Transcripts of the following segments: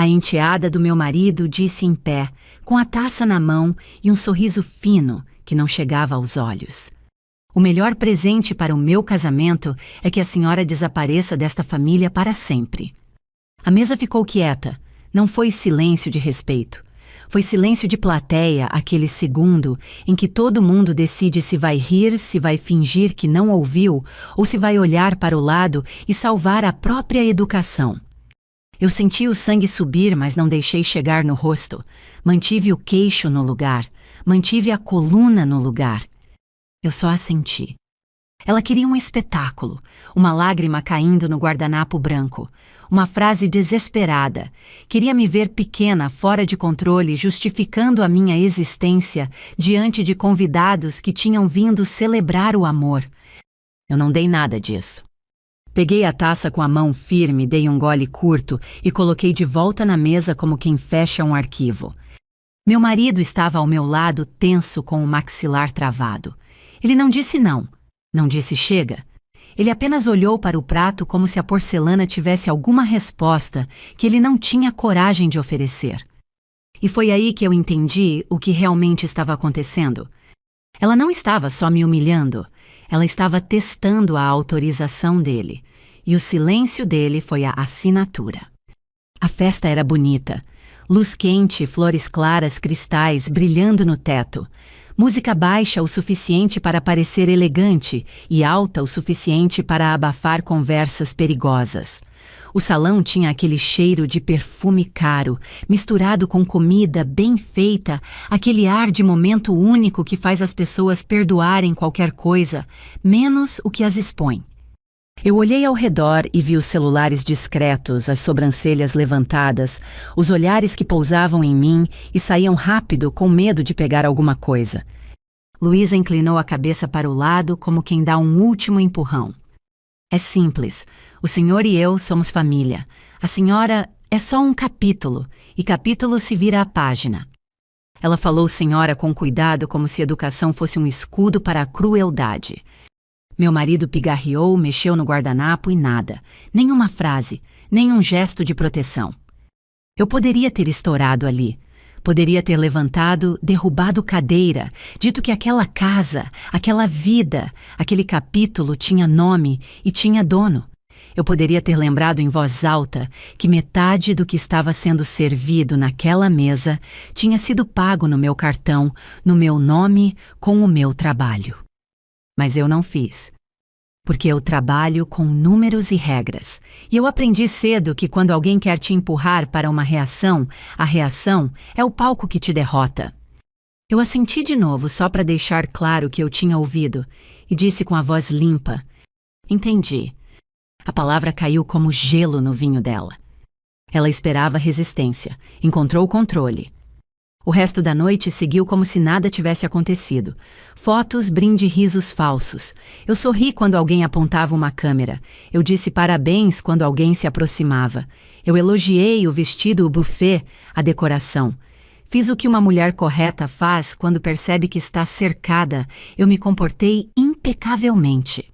A enteada do meu marido disse em pé, com a taça na mão e um sorriso fino que não chegava aos olhos: "O melhor presente para o meu casamento é que a senhora desapareça desta família para sempre." A mesa ficou quieta. Não foi silêncio de respeito. Foi silêncio de plateia, aquele segundo em que todo mundo decide se vai rir, se vai fingir que não ouviu ou se vai olhar para o lado e salvar a própria educação. Eu senti o sangue subir, mas não deixei chegar no rosto. Mantive o queixo no lugar. Mantive a coluna no lugar. Eu só assenti. Ela queria um espetáculo, uma lágrima caindo no guardanapo branco, uma frase desesperada. Queria me ver pequena, fora de controle, justificando a minha existência diante de convidados que tinham vindo celebrar o amor. Eu não dei nada disso. Peguei a taça com a mão firme, dei um gole curto e coloquei de volta na mesa como quem fecha um arquivo. Meu marido estava ao meu lado, tenso, com o maxilar travado. Ele não disse não. Não disse chega. Ele apenas olhou para o prato como se a porcelana tivesse alguma resposta que ele não tinha coragem de oferecer. E foi aí que eu entendi o que realmente estava acontecendo. Ela não estava só me humilhando, ela estava testando a autorização dele. E o silêncio dele foi a assinatura. A festa era bonita. Luz quente, flores claras, cristais brilhando no teto. Música baixa o suficiente para parecer elegante e alta o suficiente para abafar conversas perigosas. O salão tinha aquele cheiro de perfume caro, misturado com comida bem feita, aquele ar de momento único que faz as pessoas perdoarem qualquer coisa, menos o que as expõe. Eu olhei ao redor e vi os celulares discretos, as sobrancelhas levantadas, os olhares que pousavam em mim e saíam rápido com medo de pegar alguma coisa. Luísa inclinou a cabeça para o lado como quem dá um último empurrão. É simples. O senhor e eu somos família. A senhora é só um capítulo, e capítulo se vira a página. Ela falou senhora com cuidado como se educação fosse um escudo para a crueldade. Meu marido pigarreou, mexeu no guardanapo e nada. Nenhuma frase, nenhum gesto de proteção. Eu poderia ter estourado ali. Poderia ter levantado, derrubado cadeira, dito que aquela casa, aquela vida, aquele capítulo tinha nome e tinha dono. Eu poderia ter lembrado em voz alta que metade do que estava sendo servido naquela mesa tinha sido pago no meu cartão, no meu nome, com o meu trabalho. Mas eu não fiz. Porque eu trabalho com números e regras. E eu aprendi cedo que quando alguém quer te empurrar para uma reação, a reação é o palco que te derrota. Eu assenti de novo só para deixar claro que eu tinha ouvido e disse com a voz limpa: "Entendi." A palavra caiu como gelo no vinho dela. Ela esperava resistência, encontrou o controle. O resto da noite seguiu como se nada tivesse acontecido. Fotos, brinde, risos falsos. Eu sorri quando alguém apontava uma câmera. Eu disse parabéns quando alguém se aproximava. Eu elogiei o vestido, o buffet, a decoração. Fiz o que uma mulher correta faz quando percebe que está cercada. Eu me comportei impecavelmente.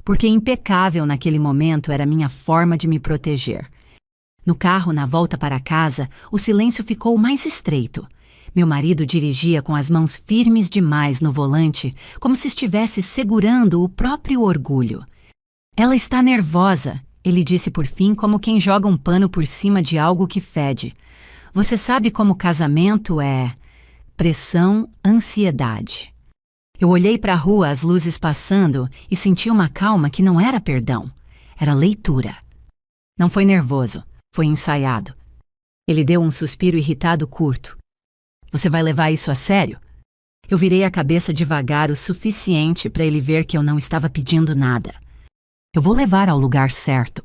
Porque impecável naquele momento era minha forma de me proteger. No carro, na volta para casa, o silêncio ficou mais estreito. Meu marido dirigia com as mãos firmes demais no volante, como se estivesse segurando o próprio orgulho. "Ela está nervosa", ele disse por fim, como quem joga um pano por cima de algo que fede. "Você sabe como casamento é pressão, ansiedade." Eu olhei para a rua, as luzes passando, e senti uma calma que não era perdão. Era leitura. Não foi nervoso. Foi ensaiado. Ele deu um suspiro irritado curto. "Você vai levar isso a sério?" Eu virei a cabeça devagar o suficiente para ele ver que eu não estava pedindo nada. "Eu vou levar ao lugar certo."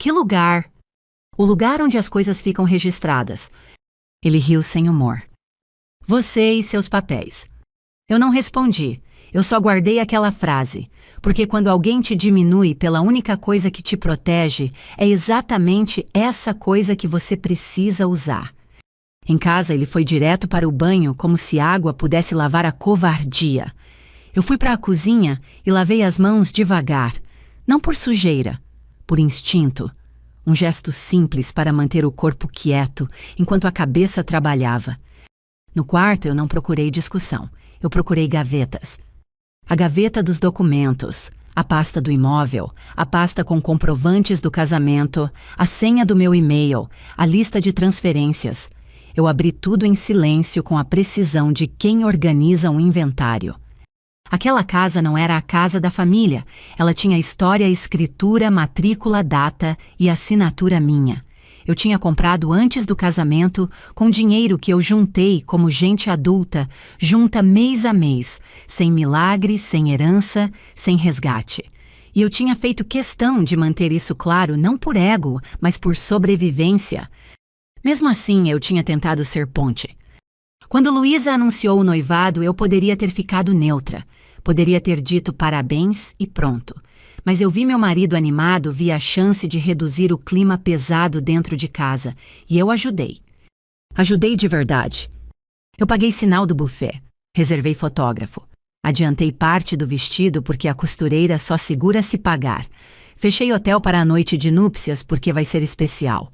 "Que lugar?" "O lugar onde as coisas ficam registradas." Ele riu sem humor. "Você e seus papéis." Eu não respondi. Eu só guardei aquela frase, porque quando alguém te diminui pela única coisa que te protege, é exatamente essa coisa que você precisa usar. Em casa, ele foi direto para o banho como se água pudesse lavar a covardia. Eu fui para a cozinha e lavei as mãos devagar, não por sujeira, por instinto. Um gesto simples para manter o corpo quieto enquanto a cabeça trabalhava. No quarto eu não procurei discussão, eu procurei gavetas. A gaveta dos documentos, a pasta do imóvel, a pasta com comprovantes do casamento, a senha do meu e-mail, a lista de transferências. Eu abri tudo em silêncio com a precisão de quem organiza um inventário. Aquela casa não era a casa da família. Ela tinha história, escritura, matrícula, data e assinatura minha. Eu tinha comprado antes do casamento com dinheiro que eu juntei como gente adulta, junta mês a mês, sem milagre, sem herança, sem resgate. E eu tinha feito questão de manter isso claro não por ego, mas por sobrevivência. Mesmo assim, eu tinha tentado ser ponte. Quando Luísa anunciou o noivado, eu poderia ter ficado neutra. Poderia ter dito parabéns e pronto. Mas eu vi meu marido animado, vi a chance de reduzir o clima pesado dentro de casa, e eu ajudei. Ajudei de verdade. Eu paguei sinal do buffet, reservei fotógrafo. Adiantei parte do vestido porque a costureira só segura se pagar. Fechei hotel para a noite de núpcias porque vai ser especial.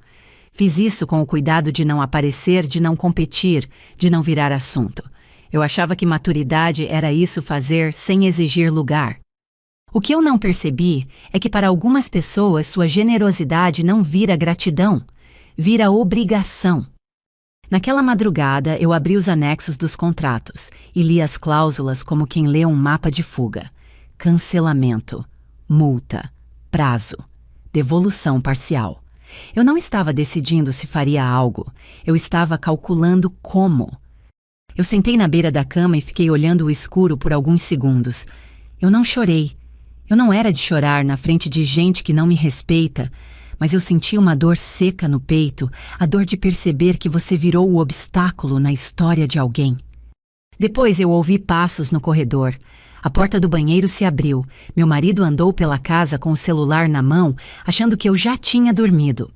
Fiz isso com o cuidado de não aparecer, de não competir, de não virar assunto. Eu achava que maturidade era isso fazer sem exigir lugar. O que eu não percebi é que para algumas pessoas sua generosidade não vira gratidão, vira obrigação. Naquela madrugada eu abri os anexos dos contratos e li as cláusulas como quem lê um mapa de fuga. Cancelamento, multa, prazo, devolução parcial. Eu não estava decidindo se faria algo, eu estava calculando como. Eu sentei na beira da cama e fiquei olhando o escuro por alguns segundos. Eu não chorei. Eu não era de chorar na frente de gente que não me respeita, mas eu senti uma dor seca no peito, a dor de perceber que você virou o obstáculo na história de alguém. Depois eu ouvi passos no corredor. A porta do banheiro se abriu. Meu marido andou pela casa com o celular na mão, achando que eu já tinha dormido.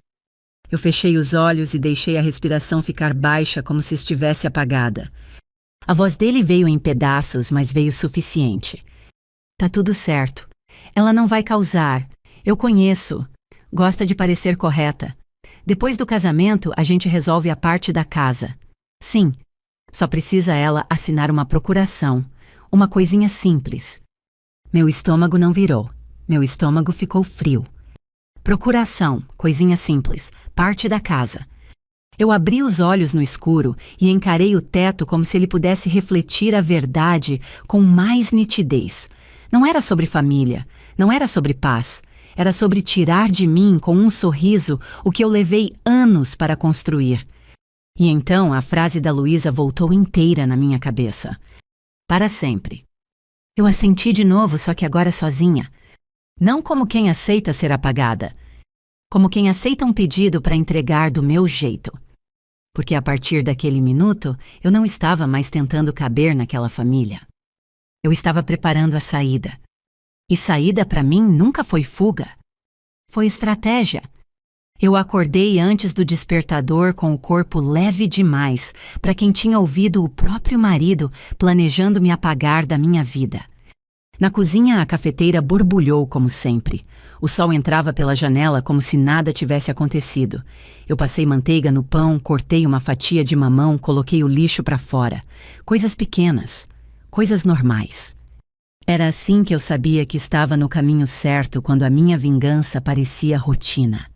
Eu fechei os olhos e deixei a respiração ficar baixa como se estivesse apagada. A voz dele veio em pedaços, mas veio suficiente. Tá tudo certo. Ela não vai causar. Eu conheço. Gosta de parecer correta. Depois do casamento, a gente resolve a parte da casa. Sim, só precisa ela assinar uma procuração. Uma coisinha simples. Meu estômago não virou. Meu estômago ficou frio. Procuração, coisinha simples, parte da casa. Eu abri os olhos no escuro e encarei o teto como se ele pudesse refletir a verdade com mais nitidez. Não era sobre família, não era sobre paz. Era sobre tirar de mim, com um sorriso, o que eu levei anos para construir. E então a frase da Luísa voltou inteira na minha cabeça. Para sempre. Eu assenti de novo, só que agora sozinha. Não como quem aceita ser apagada. Como quem aceita um pedido para entregar do meu jeito. Porque a partir daquele minuto, eu não estava mais tentando caber naquela família. Eu estava preparando a saída. E saída para mim nunca foi fuga. Foi estratégia. Eu acordei antes do despertador com o corpo leve demais para quem tinha ouvido o próprio marido planejando me apagar da minha vida. Na cozinha, a cafeteira borbulhou como sempre. O sol entrava pela janela como se nada tivesse acontecido. Eu passei manteiga no pão, cortei uma fatia de mamão, coloquei o lixo para fora. Coisas pequenas. Coisas normais. Era assim que eu sabia que estava no caminho certo quando a minha vingança parecia rotina.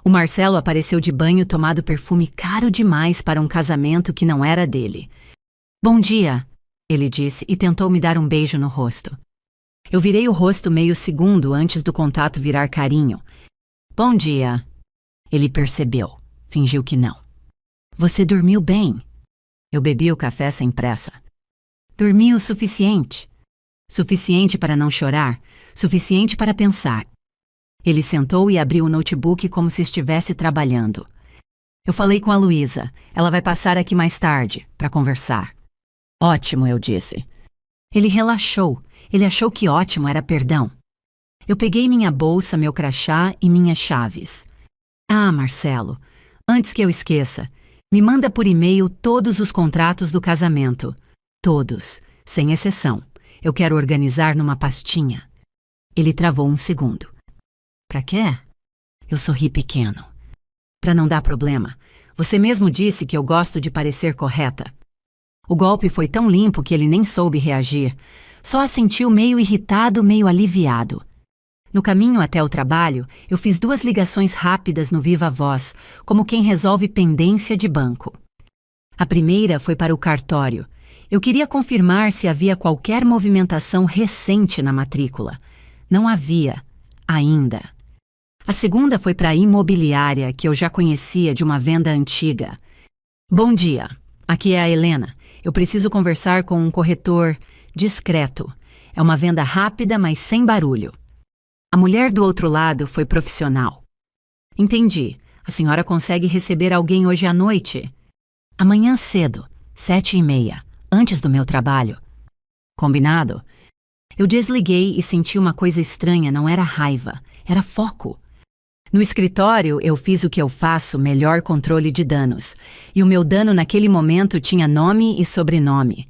O Marcelo apareceu de banho tomado perfume caro demais para um casamento que não era dele. Bom dia, ele disse e tentou me dar um beijo no rosto. Eu virei o rosto meio segundo antes do contato virar carinho. Bom dia. Ele percebeu. Fingiu que não. Você dormiu bem? Eu bebi o café sem pressa. Dormi o suficiente. Suficiente para não chorar, suficiente para pensar. Ele sentou e abriu o notebook como se estivesse trabalhando. Eu falei com a Luísa. Ela vai passar aqui mais tarde, para conversar. Ótimo, eu disse. Ele relaxou. Ele achou que ótimo era perdão. Eu peguei minha bolsa, meu crachá e minhas chaves. Ah, Marcelo, antes que eu esqueça, me manda por e-mail todos os contratos do casamento. Todos, sem exceção. Eu quero organizar numa pastinha. Ele travou um segundo. Pra quê? Eu sorri pequeno. Para não dar problema, você mesmo disse que eu gosto de parecer correta. O golpe foi tão limpo que ele nem soube reagir. Só assentiu meio irritado, meio aliviado. No caminho até o trabalho, eu fiz 2 ligações rápidas no Viva Voz, como quem resolve pendência de banco. A primeira foi para o cartório. Eu queria confirmar se havia qualquer movimentação recente na matrícula. Não havia, ainda. A segunda foi para a imobiliária, que eu já conhecia de uma venda antiga. Bom dia, aqui é a Helena. Eu preciso conversar com um corretor discreto. É uma venda rápida, mas sem barulho. A mulher do outro lado foi profissional. Entendi. A senhora consegue receber alguém hoje à noite? Amanhã cedo, 7h30, antes do meu trabalho. Combinado? Eu desliguei e senti uma coisa estranha, não era raiva, era foco. No escritório, eu fiz o que eu faço, melhor controle de danos. E o meu dano naquele momento tinha nome e sobrenome.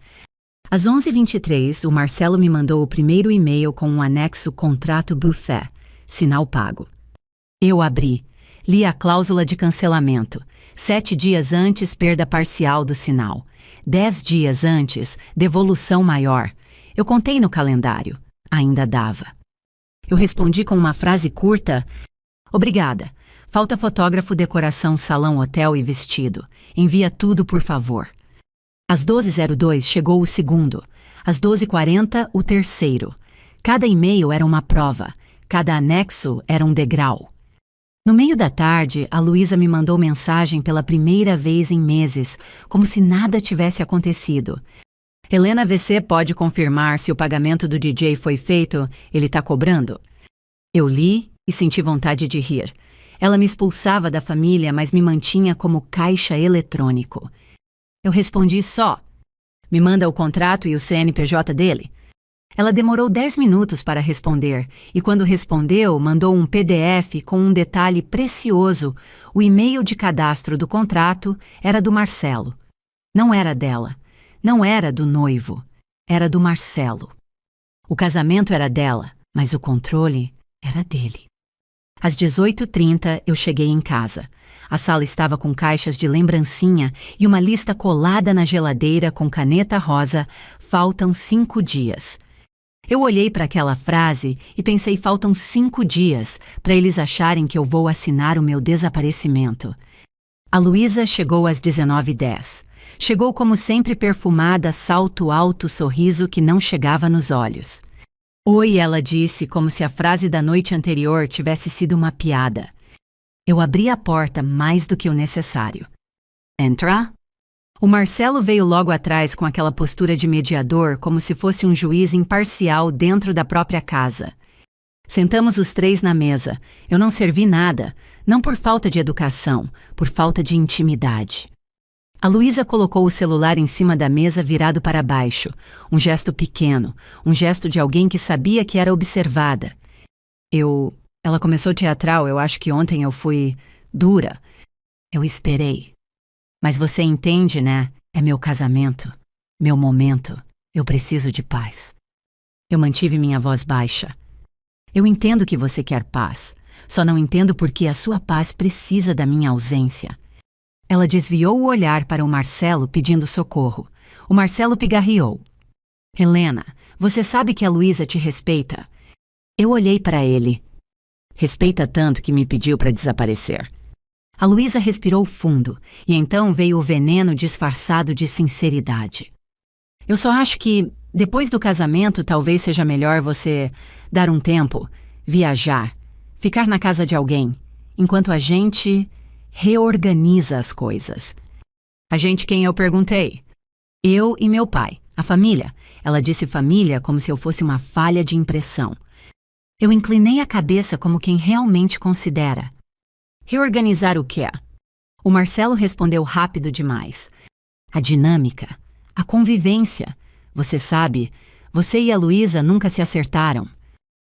Às 11h23, o Marcelo me mandou o primeiro e-mail com um anexo contrato buffet, sinal pago. Eu abri, li a cláusula de cancelamento. 7 dias antes, perda parcial do sinal. 10 dias antes, devolução maior. Eu contei no calendário. Ainda dava. Eu respondi com uma frase curta: obrigada. Falta fotógrafo, decoração, salão, hotel e vestido. Envia tudo, por favor. Às 12h02 chegou o segundo. Às 12h40, o terceiro. Cada e-mail era uma prova. Cada anexo era um degrau. No meio da tarde, a Luísa me mandou mensagem pela primeira vez em meses, como se nada tivesse acontecido. Helena VC pode confirmar se o pagamento do DJ foi feito, ele tá cobrando? Eu li e senti vontade de rir. Ela me expulsava da família, mas me mantinha como caixa eletrônico. Eu respondi só: me manda o contrato e o CNPJ dele. Ela demorou 10 minutos para responder, e quando respondeu, mandou um PDF com um detalhe precioso. O e-mail de cadastro do contrato era do Marcelo. Não era dela. Não era do noivo. Era do Marcelo. O casamento era dela, mas o controle era dele. Às 18h30, eu cheguei em casa. A sala estava com caixas de lembrancinha e uma lista colada na geladeira com caneta rosa: faltam 5 dias. Eu olhei para aquela frase e pensei: faltam 5 dias para eles acharem que eu vou assinar o meu desaparecimento. A Luísa chegou às 19h10. Chegou como sempre perfumada, salto alto, sorriso que não chegava nos olhos. Oi, ela disse, como se a frase da noite anterior tivesse sido uma piada. Eu abri a porta mais do que o necessário. Entra? O Marcelo veio logo atrás com aquela postura de mediador, como se fosse um juiz imparcial dentro da própria casa. Sentamos os 3 na mesa. Eu não servi nada, não por falta de educação, por falta de intimidade. A Luísa colocou o celular em cima da mesa virado para baixo, um gesto pequeno, um gesto de alguém que sabia que era observada. Ela começou teatral, eu acho que ontem eu fui dura. Eu esperei. Mas você entende, né? É meu casamento, meu momento. Eu preciso de paz. Eu mantive minha voz baixa. Eu entendo que você quer paz, só não entendo por que a sua paz precisa da minha ausência. Ela desviou o olhar para o Marcelo pedindo socorro. O Marcelo pigarreou. Helena, você sabe que a Luísa te respeita. Eu olhei para ele. Respeita tanto que me pediu para desaparecer. A Luísa respirou fundo, e então veio o veneno disfarçado de sinceridade. Eu só acho que, depois do casamento, talvez seja melhor você dar um tempo, viajar, ficar na casa de alguém, enquanto a gente reorganiza as coisas. A gente quem eu perguntei? Eu e meu pai, a família. Ela disse família como se eu fosse uma falha de impressão. Eu inclinei a cabeça como quem realmente considera. Reorganizar o quê? O Marcelo respondeu rápido demais. A dinâmica, a convivência. Você sabe, você e a Luísa nunca se acertaram.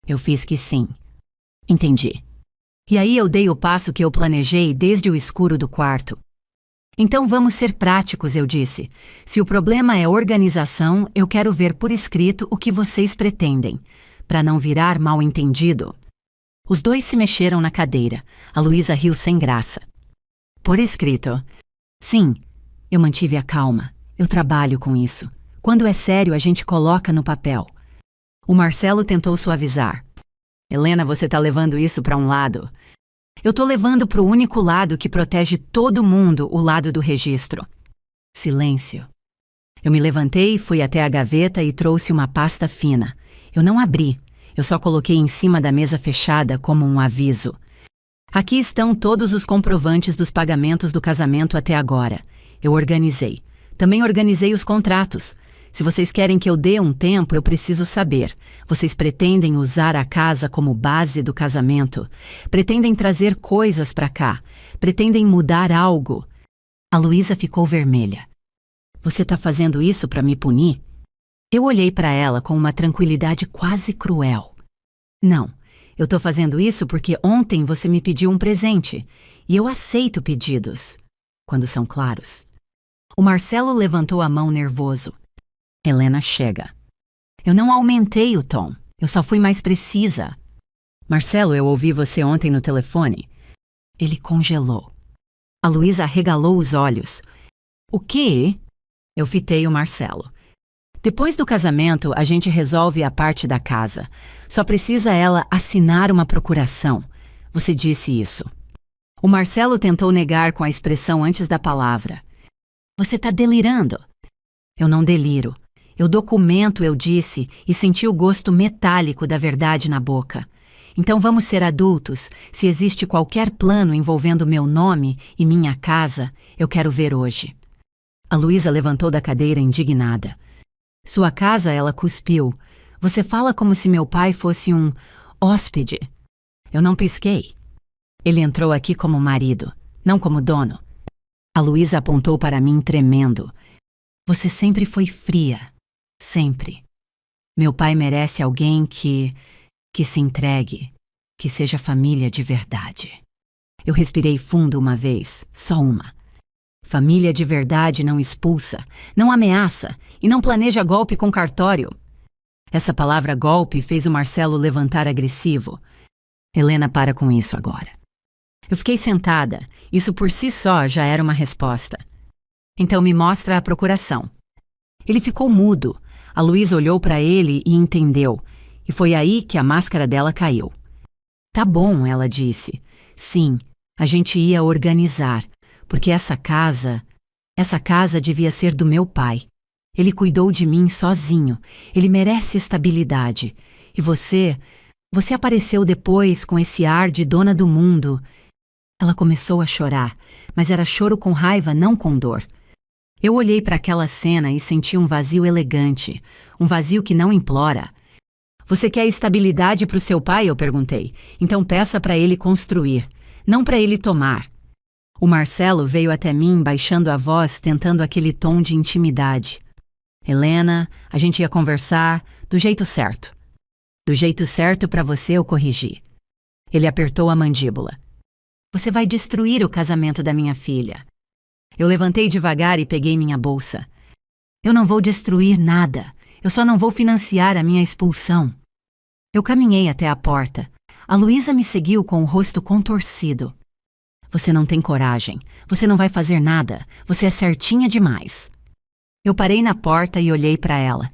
Eu fiz que sim. Entendi. E aí eu dei o passo que eu planejei desde o escuro do quarto. Então vamos ser práticos, eu disse. Se o problema é organização, eu quero ver por escrito o que vocês pretendem, para não virar mal entendido. Os dois se mexeram na cadeira. A Luísa riu sem graça. Por escrito. Sim, eu mantive a calma. Eu trabalho com isso. Quando é sério, a gente coloca no papel. O Marcelo tentou suavizar. Helena, você tá levando isso para um lado. Eu tô levando pro único lado que protege todo mundo, o lado do registro. Silêncio. Eu me levantei, fui até a gaveta e trouxe uma pasta fina. Eu não abri. Eu só coloquei em cima da mesa fechada como um aviso. Aqui estão todos os comprovantes dos pagamentos do casamento até agora. Eu organizei. Também organizei os contratos. Se vocês querem que eu dê um tempo, eu preciso saber. Vocês pretendem usar a casa como base do casamento? Pretendem trazer coisas para cá? Pretendem mudar algo? A Luísa ficou vermelha. Você tá fazendo isso para me punir? Eu olhei para ela com uma tranquilidade quase cruel. Não, eu tô fazendo isso porque ontem você me pediu um presente, e eu aceito pedidos, quando são claros. O Marcelo levantou a mão nervoso. Helena, chega. Eu não aumentei o tom, eu só fui mais precisa. Marcelo, eu ouvi você ontem no telefone. Ele congelou. A Luísa arregalou os olhos. O quê? Eu fitei o Marcelo. Depois do casamento, a gente resolve a parte da casa. Só precisa ela assinar uma procuração. Você disse isso. O Marcelo tentou negar com a expressão antes da palavra. Você tá delirando. Eu não deliro. Eu documento, eu disse, e senti o gosto metálico da verdade na boca. Então vamos ser adultos. Se existe qualquer plano envolvendo meu nome e minha casa, eu quero ver hoje. A Luísa levantou da cadeira indignada. Sua casa, ela cuspiu. Você fala como se meu pai fosse um hóspede. Eu não pisquei. Ele entrou aqui como marido, não como dono. A Luísa apontou para mim tremendo. Você sempre foi fria. Sempre. Meu pai merece alguém que se entregue, que seja família de verdade. Eu respirei fundo uma vez, só uma. Família de verdade não expulsa, não ameaça e não planeja golpe com cartório. Essa palavra golpe fez o Marcelo levantar agressivo. Helena, para com isso agora. Eu fiquei sentada. Isso por si só já era uma resposta. Então me mostra a procuração. Ele ficou mudo. A Luísa olhou para ele e entendeu. E foi aí que a máscara dela caiu. Tá bom, ela disse. Sim, a gente ia organizar. Porque essa casa devia ser do meu pai. Ele cuidou de mim sozinho. Ele merece estabilidade. E você apareceu depois com esse ar de dona do mundo. Ela começou a chorar, mas era choro com raiva, não com dor. Eu olhei para aquela cena e senti um vazio elegante, um vazio que não implora. Você quer estabilidade para o seu pai? Eu perguntei. Então peça para ele construir, não para ele tomar. O Marcelo veio até mim, baixando a voz, tentando aquele tom de intimidade. Helena, a gente ia conversar do jeito certo. Do jeito certo para você, eu corrigi. Ele apertou a mandíbula. Você vai destruir o casamento da minha filha. Eu levantei devagar e peguei minha bolsa. Eu não vou destruir nada. Eu só não vou financiar a minha expulsão. Eu caminhei até a porta. A Luísa me seguiu com o rosto contorcido. Você não tem coragem. Você não vai fazer nada. Você é certinha demais. Eu parei na porta e olhei para ela.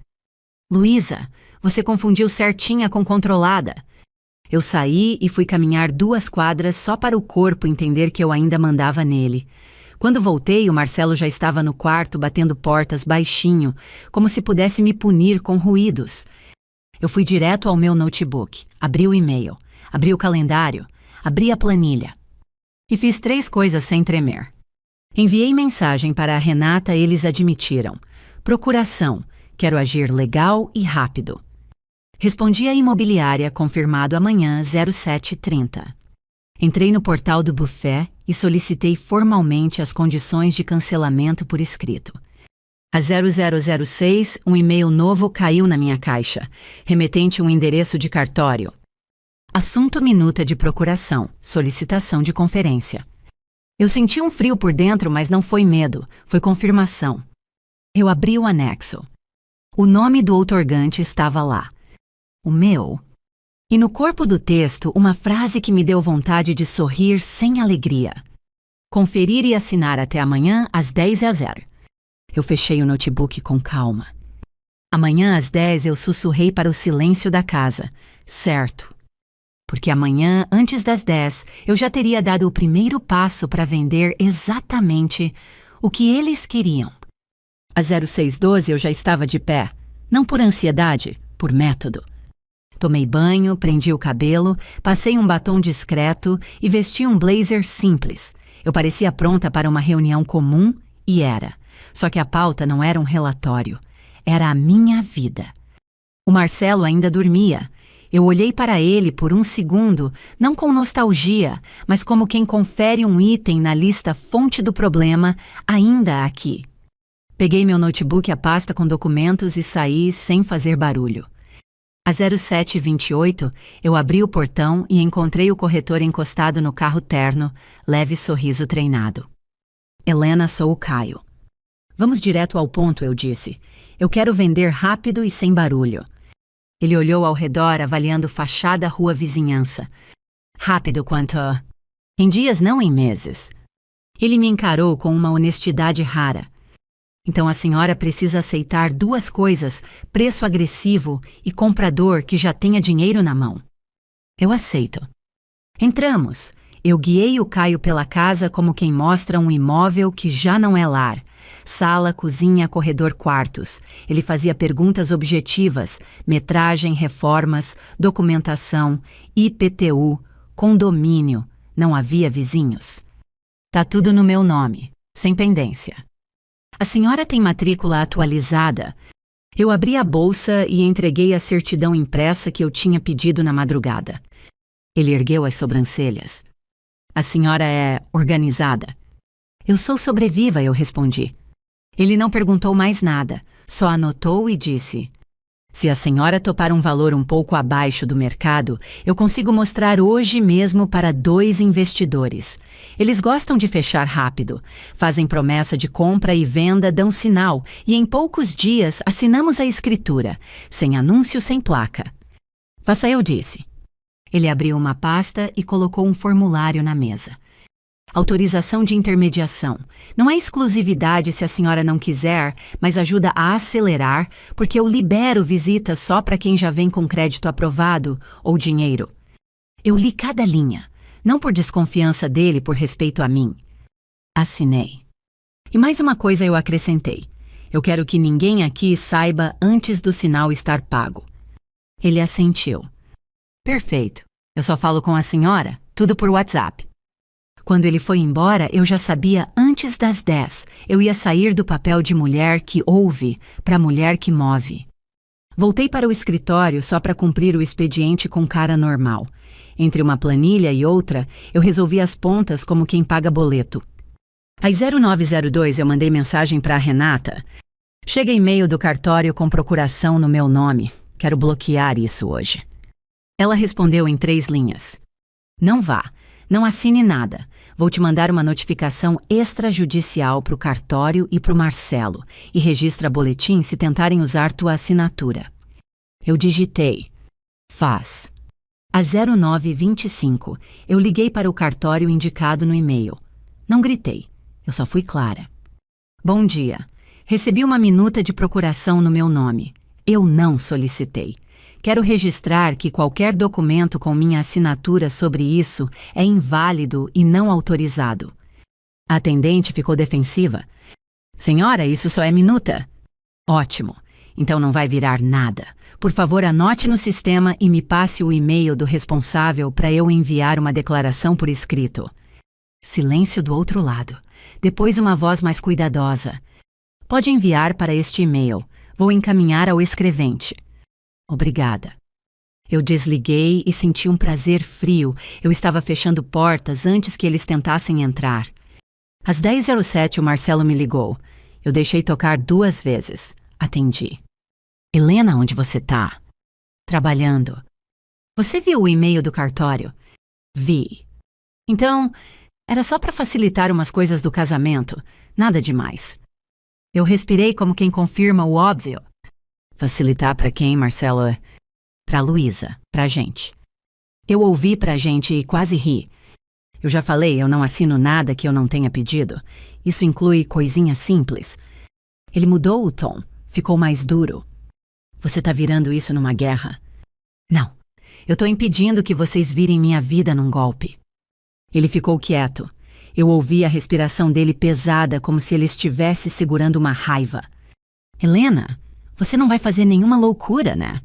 Luísa, você confundiu certinha com controlada. Eu saí e fui caminhar 2 quadras só para o corpo entender que eu ainda mandava nele. Quando voltei, o Marcelo já estava no quarto batendo portas baixinho, como se pudesse me punir com ruídos. Eu fui direto ao meu notebook, abri o e-mail, abri o calendário, abri a planilha. E fiz 3 coisas sem tremer. Enviei mensagem para a Renata e eles admitiram. Procuração, quero agir legal e rápido. Respondi à imobiliária, confirmado amanhã, 07h30. Entrei no portal do buffet e solicitei formalmente as condições de cancelamento por escrito. Às 0006, um e-mail novo caiu na minha caixa, remetente a um endereço de cartório. Assunto minuta de procuração, solicitação de conferência. Eu senti um frio por dentro, mas não foi medo, foi confirmação. Eu abri o anexo. O nome do outorgante estava lá. O meu? E no corpo do texto, uma frase que me deu vontade de sorrir sem alegria. Conferir e assinar até amanhã às 10h. Eu fechei o notebook com calma. Amanhã às 10 eu sussurrei para o silêncio da casa. Certo. Porque amanhã, antes das 10, eu já teria dado o primeiro passo para vender exatamente o que eles queriam. Às 06h12 eu já estava de pé. Não por ansiedade, por método. Tomei banho, prendi o cabelo, passei um batom discreto e vesti um blazer simples. Eu parecia pronta para uma reunião comum e era. Só que a pauta não era um relatório. Era a minha vida. O Marcelo ainda dormia. Eu olhei para ele por um segundo, não com nostalgia, mas como quem confere um item na lista fonte do problema, ainda aqui. Peguei meu notebook e a pasta com documentos e saí sem fazer barulho. Às 07h28, eu abri o portão e encontrei o corretor encostado no carro terno, leve sorriso treinado. Helena, sou o Caio. Vamos direto ao ponto, eu disse. Eu quero vender rápido e sem barulho. Ele olhou ao redor, avaliando fachada, rua, vizinhança. Rápido quanto... Em dias, não em meses. Ele me encarou com uma honestidade rara. Então a senhora precisa aceitar duas coisas, preço agressivo e comprador que já tenha dinheiro na mão. Eu aceito. Entramos. Eu guiei o Caio pela casa como quem mostra um imóvel que já não é lar. Sala, cozinha, corredor, quartos. Ele fazia perguntas objetivas, metragem, reformas, documentação, IPTU, condomínio. Não havia vizinhos. Tá tudo no meu nome, sem pendência. A senhora tem matrícula atualizada? Eu abri a bolsa e entreguei a certidão impressa que eu tinha pedido na madrugada. Ele ergueu as sobrancelhas. A senhora é organizada? Eu sou sobreviva, eu respondi. Ele não perguntou mais nada, só anotou e disse: se a senhora topar um valor um pouco abaixo do mercado, eu consigo mostrar hoje mesmo para 2 investidores. Eles gostam de fechar rápido, fazem promessa de compra e venda, dão sinal, e em poucos dias assinamos a escritura, sem anúncio, sem placa. Faça, eu disse. Ele abriu uma pasta e colocou um formulário na mesa. Autorização de intermediação. Não é exclusividade se a senhora não quiser, mas ajuda a acelerar, porque eu libero visitas só para quem já vem com crédito aprovado ou dinheiro. Eu li cada linha, não por desconfiança dele, por respeito a mim. Assinei. E mais uma coisa eu acrescentei. Eu quero que ninguém aqui saiba antes do sinal estar pago. Ele assentiu. Perfeito. Eu só falo com a senhora, tudo por WhatsApp. Quando ele foi embora, eu já sabia antes das 10. Eu ia sair do papel de mulher que ouve para mulher que move. Voltei para o escritório só para cumprir o expediente com cara normal. Entre uma planilha e outra, eu resolvi as pontas como quem paga boleto. Às 09h02 eu mandei mensagem para a Renata. Chega e-mail do cartório com procuração no meu nome. Quero bloquear isso hoje. Ela respondeu em 3 linhas. Não vá. Não assine nada. Vou te mandar uma notificação extrajudicial para o cartório e para o Marcelo e registra boletim se tentarem usar tua assinatura. Eu digitei. Faz. Às 09h25, eu liguei para o cartório indicado no e-mail. Não gritei. Eu só fui clara. Bom dia. Recebi uma minuta de procuração no meu nome. Eu não solicitei. Quero registrar que qualquer documento com minha assinatura sobre isso é inválido e não autorizado. A atendente ficou defensiva. Senhora, isso só é minuta. Ótimo. Então não vai virar nada. Por favor, anote no sistema e me passe o e-mail do responsável para eu enviar uma declaração por escrito. Silêncio do outro lado. Depois uma voz mais cuidadosa. Pode enviar para este e-mail. Vou encaminhar ao escrevente. Obrigada. Eu desliguei e senti um prazer frio. Eu estava fechando portas antes que eles tentassem entrar. Às 10h07 o Marcelo me ligou. Eu deixei tocar 2 vezes. Atendi. Helena, onde você tá? Trabalhando. Você viu o e-mail do cartório? Vi. Então, era só para facilitar umas coisas do casamento. Nada demais. Eu respirei como quem confirma o óbvio. Facilitar para quem, Marcelo? Para Luísa, pra gente. Eu ouvi pra gente e quase ri. Eu já falei, eu não assino nada que eu não tenha pedido. Isso inclui coisinhas simples. Ele mudou o tom, ficou mais duro. Você tá virando isso numa guerra? Não, eu tô impedindo que vocês virem minha vida num golpe. Ele ficou quieto. Eu ouvi a respiração dele pesada, como se ele estivesse segurando uma raiva. Helena, você não vai fazer nenhuma loucura, né?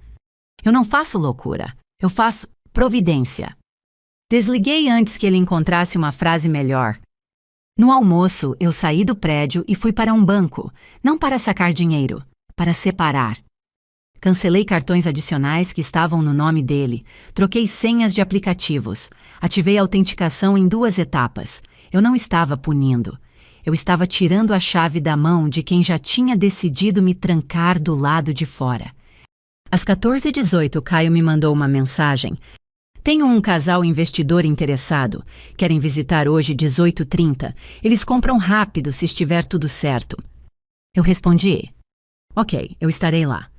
Eu não faço loucura, eu faço providência. Desliguei antes que ele encontrasse uma frase melhor. No almoço, eu saí do prédio e fui para um banco, não para sacar dinheiro, para separar. Cancelei cartões adicionais que estavam no nome dele, troquei senhas de aplicativos, ativei a autenticação em 2 etapas. Eu não estava punindo. Eu estava tirando a chave da mão de quem já tinha decidido me trancar do lado de fora. Às 14h18, Caio me mandou uma mensagem. Tenho um casal investidor interessado. Querem visitar hoje 18h30. Eles compram rápido se estiver tudo certo. Eu respondi. Ok, eu estarei lá.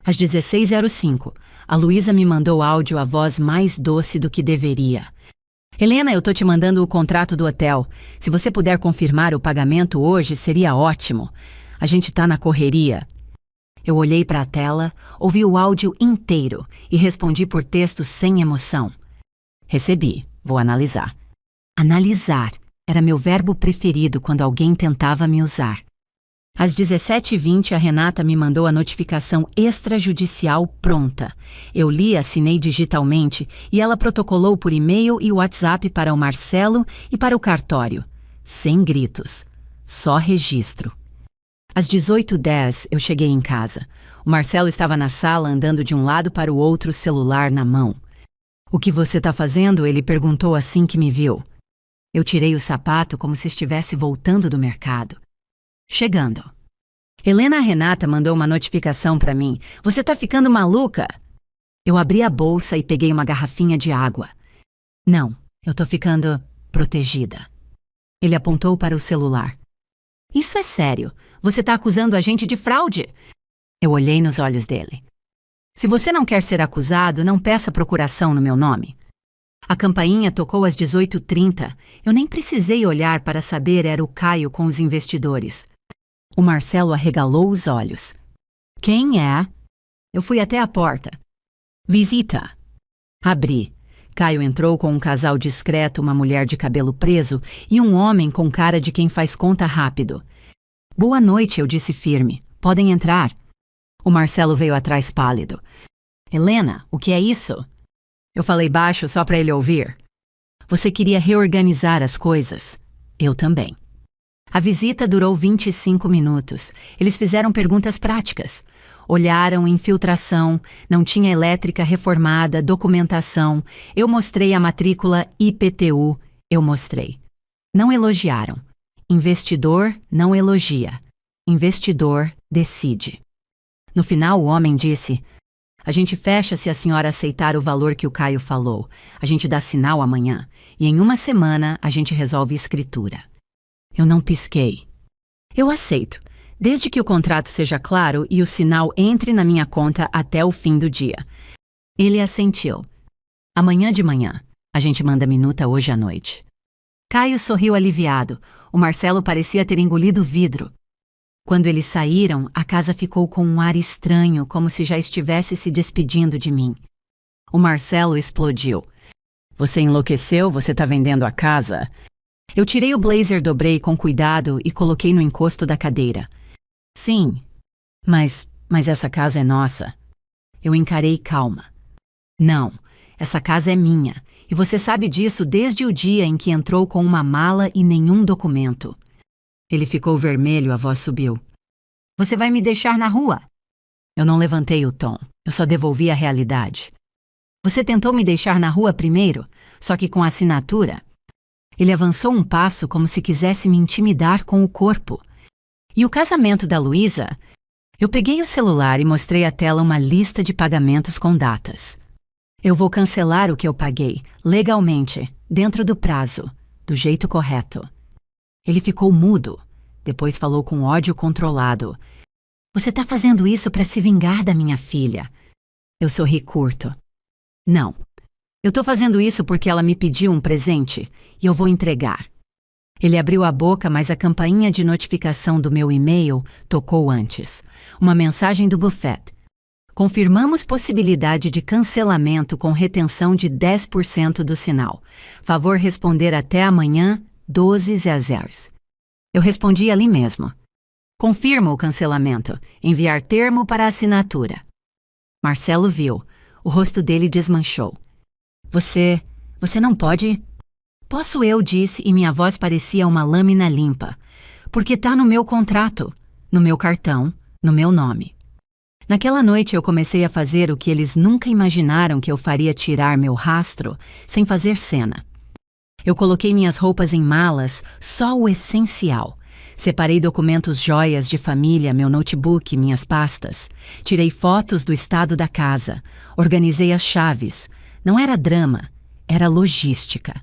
Às 16h05, a Luísa me mandou áudio a voz mais doce do que deveria. Helena, eu tô te mandando o contrato do hotel. Se você puder confirmar o pagamento hoje, seria ótimo. A gente tá na correria. Eu olhei para a tela, ouvi o áudio inteiro e respondi por texto sem emoção. Recebi, vou analisar. Analisar era meu verbo preferido quando alguém tentava me usar. Às 17h20, a Renata me mandou a notificação extrajudicial pronta. Eu li e assinei digitalmente e ela protocolou por e-mail e WhatsApp para o Marcelo e para o cartório. Sem gritos. Só registro. Às 18h10, eu cheguei em casa. O Marcelo estava na sala andando de um lado para o outro, celular na mão. O que você está fazendo? Ele perguntou assim que me viu. Eu tirei o sapato como se estivesse voltando do mercado. Chegando. Helena Renata mandou uma notificação para mim. Você tá ficando maluca? Eu abri a bolsa e peguei uma garrafinha de água. Não, eu tô ficando protegida. Ele apontou para o celular. Isso é sério. Você tá acusando a gente de fraude. Eu olhei nos olhos dele. Se você não quer ser acusado, não peça procuração no meu nome. A campainha tocou às 18h30. Eu nem precisei olhar para saber era o Caio com os investidores. O Marcelo arregalou os olhos. Quem é? Eu fui até a porta. Visita. Abri. Caio entrou com um casal discreto, uma mulher de cabelo preso e um homem com cara de quem faz conta rápido. Boa noite, eu disse firme. Podem entrar. O Marcelo veio atrás pálido. Helena, o que é isso? Eu falei baixo só para ele ouvir. Você queria reorganizar as coisas. Eu também. A visita durou 25 minutos. Eles fizeram perguntas práticas. Olharam infiltração, não tinha elétrica reformada, documentação. Eu mostrei a matrícula IPTU. Eu mostrei. Não elogiaram. Investidor não elogia. Investidor decide. No final, o homem disse: a gente fecha se a senhora aceitar o valor que o Caio falou. A gente dá sinal amanhã. E em uma semana, a gente resolve escritura. Eu não pisquei. Eu aceito, desde que o contrato seja claro e o sinal entre na minha conta até o fim do dia. Ele assentiu. Amanhã de manhã. A gente manda minuta hoje à noite. Caio sorriu aliviado. O Marcelo parecia ter engolido vidro. Quando eles saíram, a casa ficou com um ar estranho, como se já estivesse se despedindo de mim. O Marcelo explodiu. Você enlouqueceu? Você tá vendendo a casa? Eu tirei o blazer, dobrei com cuidado e coloquei no encosto da cadeira. Sim, mas essa casa é nossa. Eu encarei calma. Não, essa casa é minha, e você sabe disso desde o dia em que entrou com uma mala e nenhum documento. Ele ficou vermelho, a voz subiu. Você vai me deixar na rua? Eu não levantei o tom, eu só devolvi a realidade. Você tentou me deixar na rua primeiro, só que com a assinatura. Ele avançou um passo como se quisesse me intimidar com o corpo. E o casamento da Luísa? Eu peguei o celular e mostrei à tela uma lista de pagamentos com datas. Eu vou cancelar o que eu paguei, legalmente, dentro do prazo, do jeito correto. Ele ficou mudo, depois falou com ódio controlado. Você tá fazendo isso para se vingar da minha filha. Eu sorri curto. Não. Eu tô fazendo isso porque ela me pediu um presente e eu vou entregar. Ele abriu a boca, mas a campainha de notificação do meu e-mail tocou antes. Uma mensagem do buffet. Confirmamos possibilidade de cancelamento com retenção de 10% do sinal. Favor responder até amanhã, 12h00. Eu respondi ali mesmo. Confirmo o cancelamento. Enviar termo para assinatura. Marcelo viu. O rosto dele desmanchou. Você não pode? Posso, eu disse, e minha voz parecia uma lâmina limpa. Porque tá no meu contrato, no meu cartão, no meu nome. Naquela noite eu comecei a fazer o que eles nunca imaginaram que eu faria, tirar meu rastro sem fazer cena. Eu coloquei minhas roupas em malas, só o essencial. Separei documentos, joias de família, meu notebook, minhas pastas. Tirei fotos do estado da casa. Organizei as chaves. Não era drama, era logística.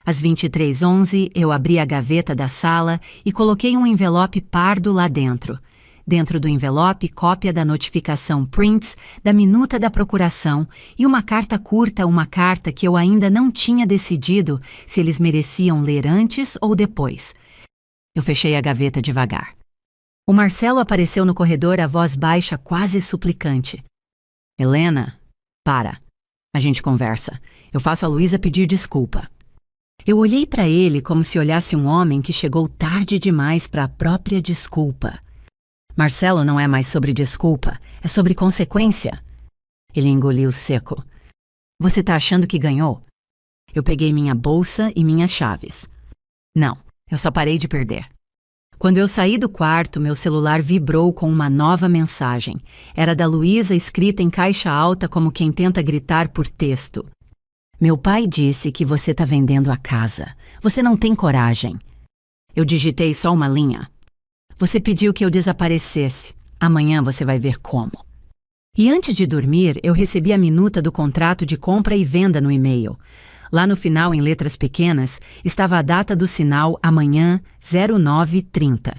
Às 23h11, eu abri a gaveta da sala e coloquei um envelope pardo lá dentro. Dentro do envelope, cópia da notificação prints, da minuta da procuração e uma carta curta, uma carta que eu ainda não tinha decidido se eles mereciam ler antes ou depois. Eu fechei a gaveta devagar. O Marcelo apareceu no corredor, a voz baixa, quase suplicante. Helena, para. A gente conversa. Eu faço a Luísa pedir desculpa. Eu olhei para ele como se olhasse um homem que chegou tarde demais para a própria desculpa. Marcelo, não é mais sobre desculpa, é sobre consequência. Ele engoliu seco. Você tá achando que ganhou? Eu peguei minha bolsa e minhas chaves. Não, eu só parei de perder. Quando eu saí do quarto, meu celular vibrou com uma nova mensagem. Era da Luísa, escrita em caixa alta como quem tenta gritar por texto. Meu pai disse que você tá vendendo a casa. Você não tem coragem. Eu digitei só uma linha. Você pediu que eu desaparecesse. Amanhã você vai ver como. E antes de dormir, eu recebi a minuta do contrato de compra e venda no e-mail. Lá no final, em letras pequenas, estava a data do sinal amanhã, 09h30.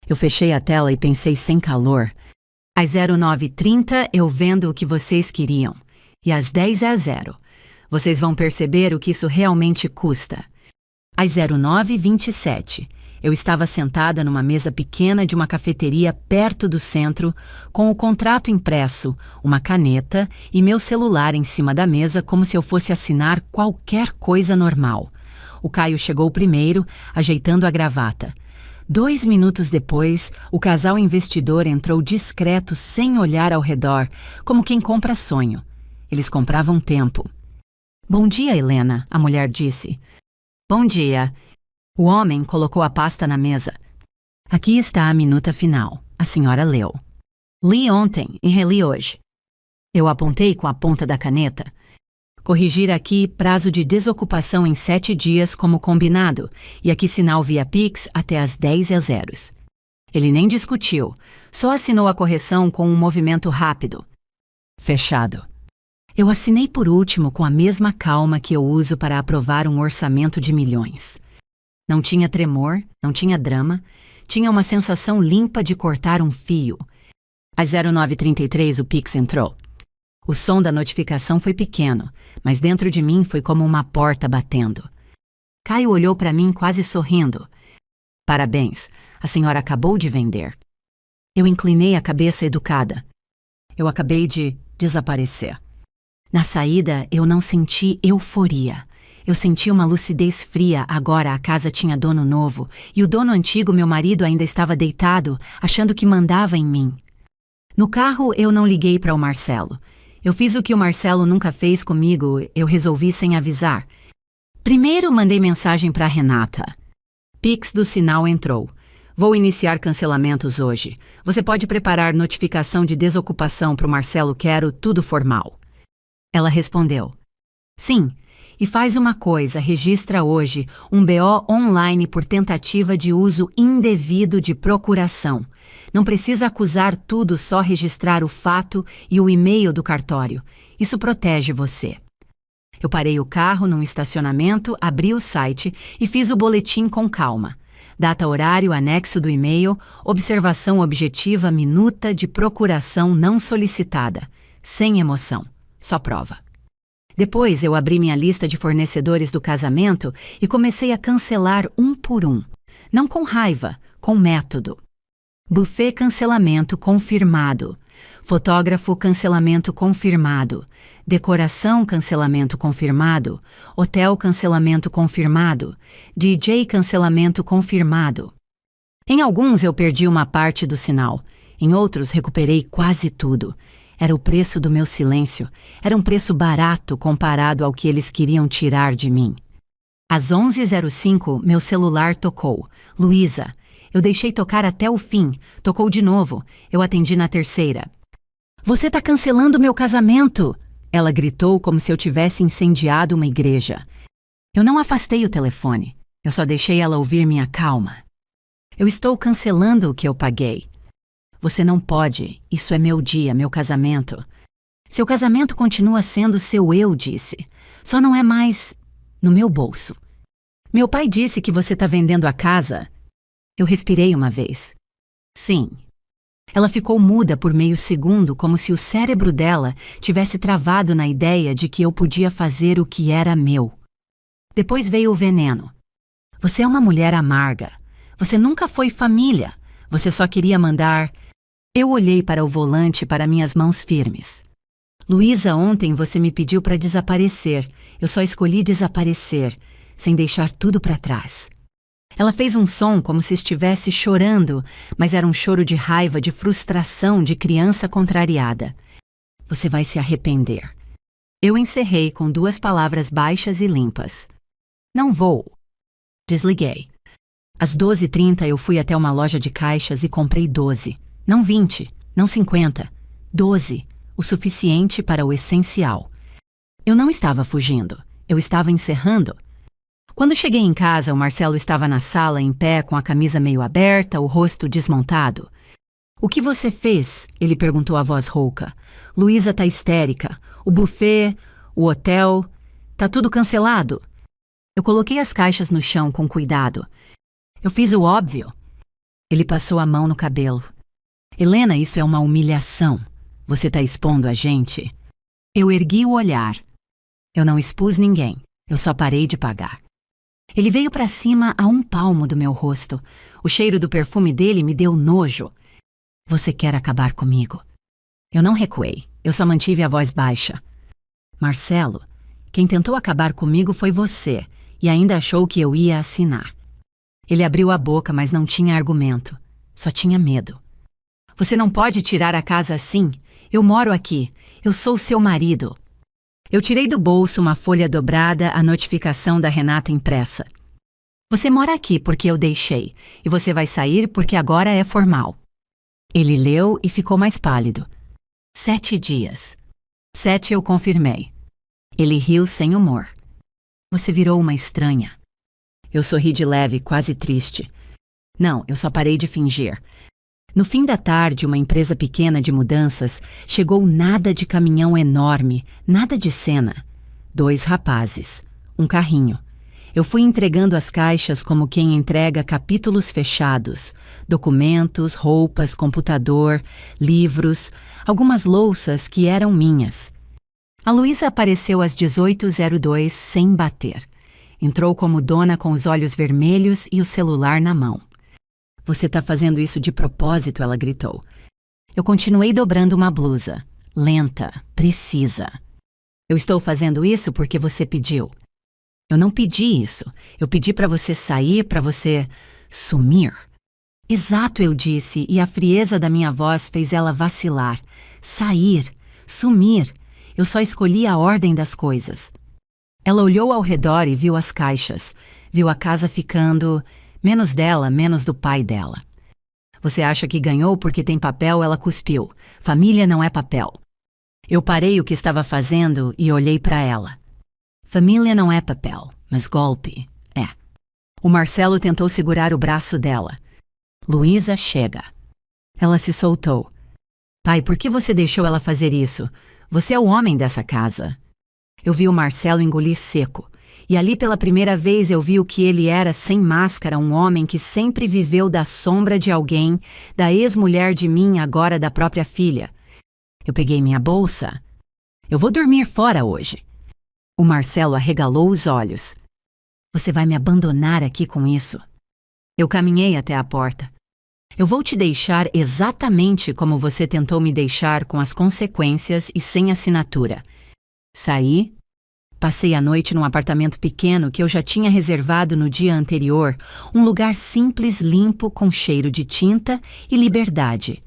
Eu fechei a tela e pensei sem calor. Às 09h30 eu vendo o que vocês queriam. E às 10h00. Vocês vão perceber o que isso realmente custa. Às 09h27, eu estava sentada numa mesa pequena de uma cafeteria perto do centro, com o contrato impresso, uma caneta e meu celular em cima da mesa como se eu fosse assinar qualquer coisa normal. O Caio chegou primeiro, ajeitando a gravata. 2 minutos depois, o casal investidor entrou discreto, sem olhar ao redor, como quem compra sonho. Eles compravam tempo. Bom dia, Helena, a mulher disse. Bom dia. O homem colocou a pasta na mesa. Aqui está a minuta final. A senhora leu. Li ontem e reli hoje. Eu apontei com a ponta da caneta. Corrigir aqui prazo de desocupação em 7 dias como combinado, e aqui sinal via Pix até às 10h00. Ele nem discutiu, só assinou a correção com um movimento rápido. Fechado. Eu assinei por último com a mesma calma que eu uso para aprovar um orçamento de milhões. Não tinha tremor, não tinha drama, tinha uma sensação limpa de cortar um fio. Às 09h33 o Pix entrou. O som da notificação foi pequeno, mas dentro de mim foi como uma porta batendo. Caio olhou para mim quase sorrindo. Parabéns, a senhora acabou de vender. Eu inclinei a cabeça educada. Eu acabei de desaparecer. Na saída, eu não senti euforia. Eu senti uma lucidez fria. Agora a casa tinha dono novo e o dono antigo, meu marido, ainda estava deitado, achando que mandava em mim. No carro, eu não liguei para o Marcelo. Eu fiz o que o Marcelo nunca fez comigo, eu resolvi sem avisar. Primeiro, mandei mensagem para Renata. Pix do sinal entrou. Vou iniciar cancelamentos hoje. Você pode preparar notificação de desocupação para o Marcelo, quero tudo formal. Ela respondeu. Sim, e faz uma coisa, registra hoje um BO online por tentativa de uso indevido de procuração. Não precisa acusar tudo, só registrar o fato e o e-mail do cartório. Isso protege você. Eu parei o carro num estacionamento, abri o site e fiz o boletim com calma. Data, horário, anexo do e-mail, observação objetiva, minuta de procuração não solicitada. Sem emoção. Só prova. Depois eu abri minha lista de fornecedores do casamento e comecei a cancelar um por um. Não com raiva, com método. Buffet cancelamento confirmado. Fotógrafo cancelamento confirmado. Decoração cancelamento confirmado. Hotel cancelamento confirmado. DJ cancelamento confirmado. Em alguns eu perdi uma parte do sinal. Em outros recuperei quase tudo. Era o preço do meu silêncio. Era um preço barato comparado ao que eles queriam tirar de mim. Às 11h05, meu celular tocou. Luísa. Eu deixei tocar até o fim. Tocou de novo. Eu atendi na terceira. Você tá cancelando meu casamento! Ela gritou como se eu tivesse incendiado uma igreja. Eu não afastei o telefone. Eu só deixei ela ouvir minha calma. Eu estou cancelando o que eu paguei. Você não pode. Isso é meu dia, meu casamento. Seu casamento continua sendo seu eu, disse. Só não é mais no meu bolso. Meu pai disse que você tá vendendo a casa. Eu respirei uma vez. Sim. Ela ficou muda por meio segundo, como se o cérebro dela tivesse travado na ideia de que eu podia fazer o que era meu. Depois veio o veneno. Você é uma mulher amarga. Você nunca foi família. Você só queria mandar... Eu olhei para o volante para minhas mãos firmes. Luísa, ontem você me pediu para desaparecer. Eu só escolhi desaparecer, sem deixar tudo para trás. Ela fez um som como se estivesse chorando, mas era um choro de raiva, de frustração, de criança contrariada. Você vai se arrepender. Eu encerrei com 2 palavras baixas e limpas. Não vou. Desliguei. Às 12h30 eu fui até uma loja de caixas e comprei 12. Não 20, não 50. 12, o suficiente para o essencial. Eu não estava fugindo. Eu estava encerrando. Quando cheguei em casa, o Marcelo estava na sala, em pé, com a camisa meio aberta, o rosto desmontado. O que você fez? Ele perguntou a voz rouca. Luísa tá histérica. O buffet, o hotel, tá tudo cancelado. Eu coloquei as caixas no chão com cuidado. Eu fiz o óbvio. Ele passou a mão no cabelo. Helena, isso é uma humilhação. Você tá expondo a gente. Eu ergui o olhar. Eu não expus ninguém. Eu só parei de pagar. Ele veio para cima a 1 palmo do meu rosto. O cheiro do perfume dele me deu nojo. Você quer acabar comigo? Eu não recuei. Eu só mantive a voz baixa. Marcelo, quem tentou acabar comigo foi você e ainda achou que eu ia assinar. Ele abriu a boca, mas não tinha argumento. Só tinha medo. Você não pode tirar a casa assim. Eu moro aqui. Eu sou seu marido. Eu tirei do bolso uma folha dobrada, a notificação da Renata impressa. Você mora aqui porque eu deixei, e você vai sair porque agora é formal. Ele leu e ficou mais pálido. 7 dias. 7 eu confirmei. Ele riu sem humor. Você virou uma estranha. Eu sorri de leve, quase triste. Não, eu só parei de fingir. No fim da tarde, uma empresa pequena de mudanças chegou nada de caminhão enorme, nada de cena. 2 rapazes, um carrinho. Eu fui entregando as caixas como quem entrega capítulos fechados, documentos, roupas, computador, livros, algumas louças que eram minhas. A Luísa apareceu às 18h02 sem bater. Entrou como dona com os olhos vermelhos e o celular na mão. Você tá fazendo isso de propósito, ela gritou. Eu continuei dobrando uma blusa. Lenta, precisa. Eu estou fazendo isso porque você pediu. Eu não pedi isso. Eu pedi para você sair, para você sumir. Exato, eu disse, e a frieza da minha voz fez ela vacilar. Sair, sumir. Eu só escolhi a ordem das coisas. Ela olhou ao redor e viu as caixas. Viu a casa ficando... menos dela, menos do pai dela. Você acha que ganhou porque tem papel? Ela cuspiu. Família não é papel. Eu parei o que estava fazendo e olhei para ela. Família não é papel, mas golpe é. O Marcelo tentou segurar o braço dela. Luísa, chega. Ela se soltou. Pai, por que você deixou ela fazer isso? Você é o homem dessa casa. Eu vi o Marcelo engolir seco. E ali pela primeira vez eu vi o que ele era sem máscara, um homem que sempre viveu da sombra de alguém, da ex-mulher de mim, agora da própria filha. Eu peguei minha bolsa. Eu vou dormir fora hoje. O Marcelo arregalou os olhos. Você vai me abandonar aqui com isso? Eu caminhei até a porta. Eu vou te deixar exatamente como você tentou me deixar, com as consequências e sem assinatura. Saí. Passei a noite num apartamento pequeno que eu já tinha reservado no dia anterior, um lugar simples, limpo, com cheiro de tinta e liberdade.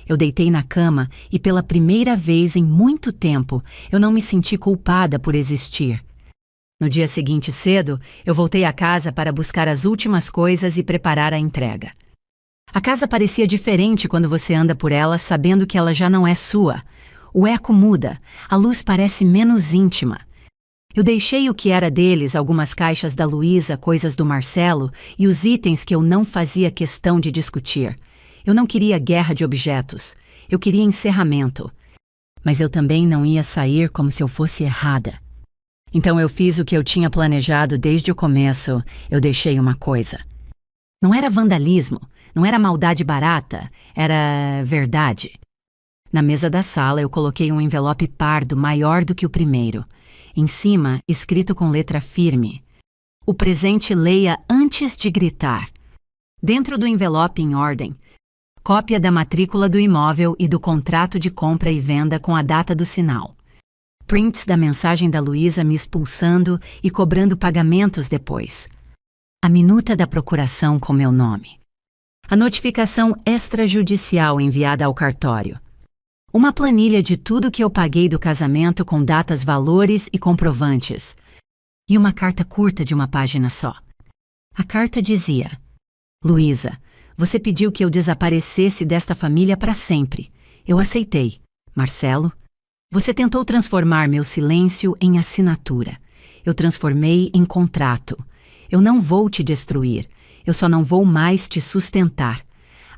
Eu deitei na cama e pela primeira vez em muito tempo eu não me senti culpada por existir. No dia seguinte cedo, eu voltei à casa para buscar as últimas coisas e preparar a entrega. A casa parecia diferente quando você anda por ela sabendo que ela já não é sua. O eco muda, a luz parece menos íntima. Eu deixei o que era deles, algumas caixas da Luísa, coisas do Marcelo e os itens que eu não fazia questão de discutir. Eu não queria guerra de objetos. Eu queria encerramento. Mas eu também não ia sair como se eu fosse errada. Então eu fiz o que eu tinha planejado desde o começo. Eu deixei uma coisa. Não era vandalismo, não era maldade barata, era verdade. Na mesa da sala eu coloquei um envelope pardo maior do que o primeiro. Em cima, escrito com letra firme: o presente leia antes de gritar. Dentro do envelope em ordem, cópia da matrícula do imóvel e do contrato de compra e venda com a data do sinal. Prints da mensagem da Luísa me expulsando e cobrando pagamentos depois. A minuta da procuração com meu nome. A notificação extrajudicial enviada ao cartório. Uma planilha de tudo que eu paguei do casamento com datas, valores e comprovantes. E uma carta curta de uma página só. A carta dizia: Luísa, você pediu que eu desaparecesse desta família para sempre. Eu aceitei. Marcelo, você tentou transformar meu silêncio em assinatura. Eu transformei em contrato. Eu não vou te destruir. Eu só não vou mais te sustentar.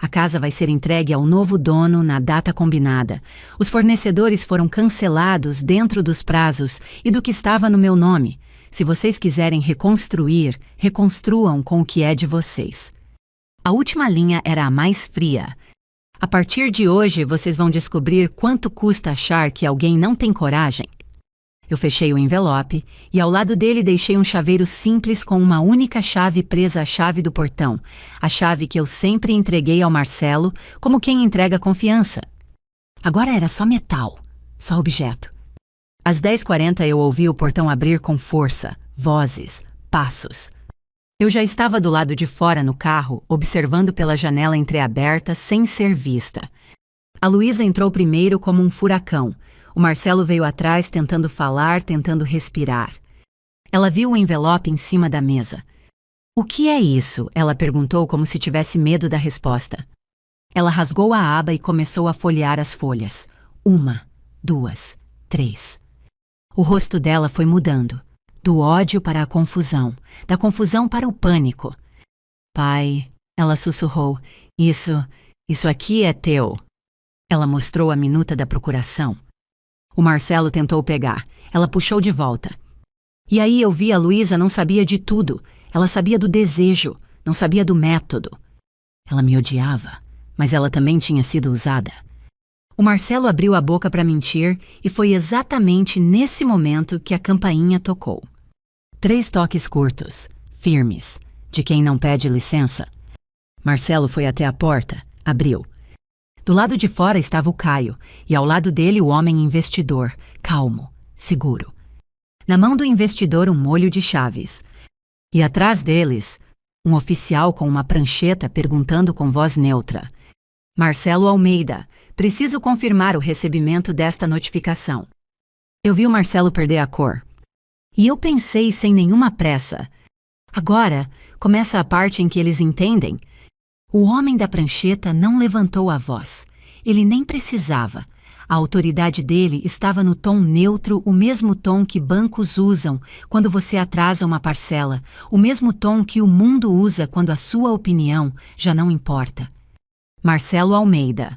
A casa vai ser entregue ao novo dono na data combinada. Os fornecedores foram cancelados dentro dos prazos e do que estava no meu nome. Se vocês quiserem reconstruir, reconstruam com o que é de vocês. A última linha era a mais fria. A partir de hoje, vocês vão descobrir quanto custa achar que alguém não tem coragem. Eu fechei o envelope e ao lado dele deixei um chaveiro simples com uma única chave presa à chave do portão, a chave que eu sempre entreguei ao Marcelo como quem entrega confiança. Agora era só metal, só objeto. Às 10h40 eu ouvi o portão abrir com força, vozes, passos. Eu já estava do lado de fora no carro, observando pela janela entreaberta sem ser vista. A Luísa entrou primeiro como um furacão. O Marcelo veio atrás tentando falar, tentando respirar. Ela viu o envelope em cima da mesa. O que é isso? Ela perguntou como se tivesse medo da resposta. Ela rasgou a aba e começou a folhear as folhas. 1, 2, 3. O rosto dela foi mudando. Do ódio para a confusão. Da confusão para o pânico. Pai, ela sussurrou. Isso aqui é teu. Ela mostrou a minuta da procuração. O Marcelo tentou pegar. Ela puxou de volta. E aí eu vi a Luísa não sabia de tudo. Ela sabia do desejo, não sabia do método. Ela me odiava, mas ela também tinha sido usada. O Marcelo abriu a boca para mentir e foi exatamente nesse momento que a campainha tocou. 3 toques curtos, firmes, de quem não pede licença. Marcelo foi até a porta, abriu. Do lado de fora estava o Caio, e ao lado dele o homem investidor, calmo, seguro. Na mão do investidor um molho de chaves. E atrás deles, um oficial com uma prancheta perguntando com voz neutra: Marcelo Almeida, preciso confirmar o recebimento desta notificação. Eu vi o Marcelo perder a cor. E eu pensei sem nenhuma pressa. Agora começa a parte em que eles entendem. O homem da prancheta não levantou a voz. Ele nem precisava. A autoridade dele estava no tom neutro, o mesmo tom que bancos usam quando você atrasa uma parcela, o mesmo tom que o mundo usa quando a sua opinião já não importa. Marcelo Almeida.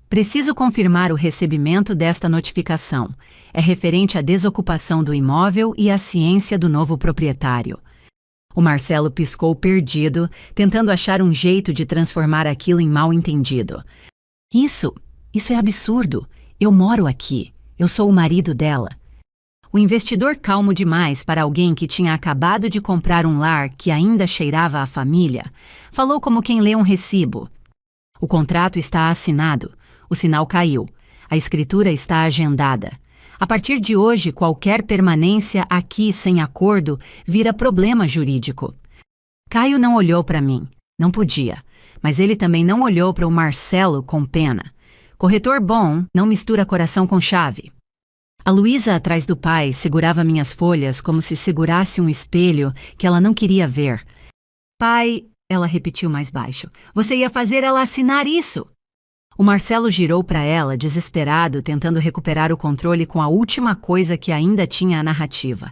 Preciso confirmar o recebimento desta notificação. É referente à desocupação do imóvel e à ciência do novo proprietário. O Marcelo piscou perdido, tentando achar um jeito de transformar aquilo em mal-entendido. Isso é absurdo. Eu moro aqui. Eu sou o marido dela. O investidor calmo demais para alguém que tinha acabado de comprar um lar que ainda cheirava a família, falou como quem lê um recibo. O contrato está assinado, o sinal caiu, a escritura está agendada. A partir de hoje, qualquer permanência aqui sem acordo vira problema jurídico. Caio não olhou para mim, não podia, mas ele também não olhou para o Marcelo com pena. Corretor bom não mistura coração com chave. A Luísa atrás do pai segurava minhas folhas como se segurasse um espelho que ela não queria ver. Pai, ela repetiu mais baixo, você ia fazer ela assinar isso? O Marcelo girou para ela, desesperado, tentando recuperar o controle com a última coisa que ainda tinha a narrativa.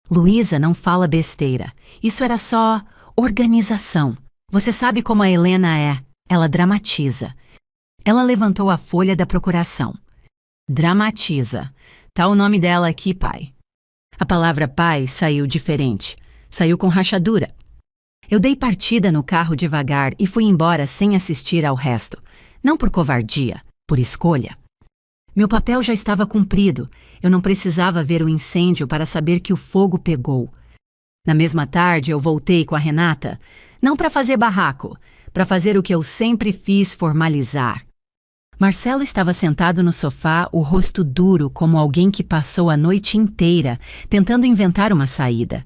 Luísa não fala besteira. Isso era só organização. Você sabe como a Helena é. Ela dramatiza. Ela levantou a folha da procuração. Dramatiza. Tá o nome dela aqui, pai. A palavra pai saiu diferente. Saiu com rachadura. Eu dei partida no carro devagar e fui embora sem assistir ao resto. Não por covardia, por escolha. Meu papel já estava cumprido. Eu não precisava ver o incêndio para saber que o fogo pegou. Na mesma tarde, eu voltei com a Renata, não para fazer barraco, para fazer o que eu sempre fiz, formalizar. Marcelo estava sentado no sofá, o rosto duro como alguém que passou a noite inteira tentando inventar uma saída.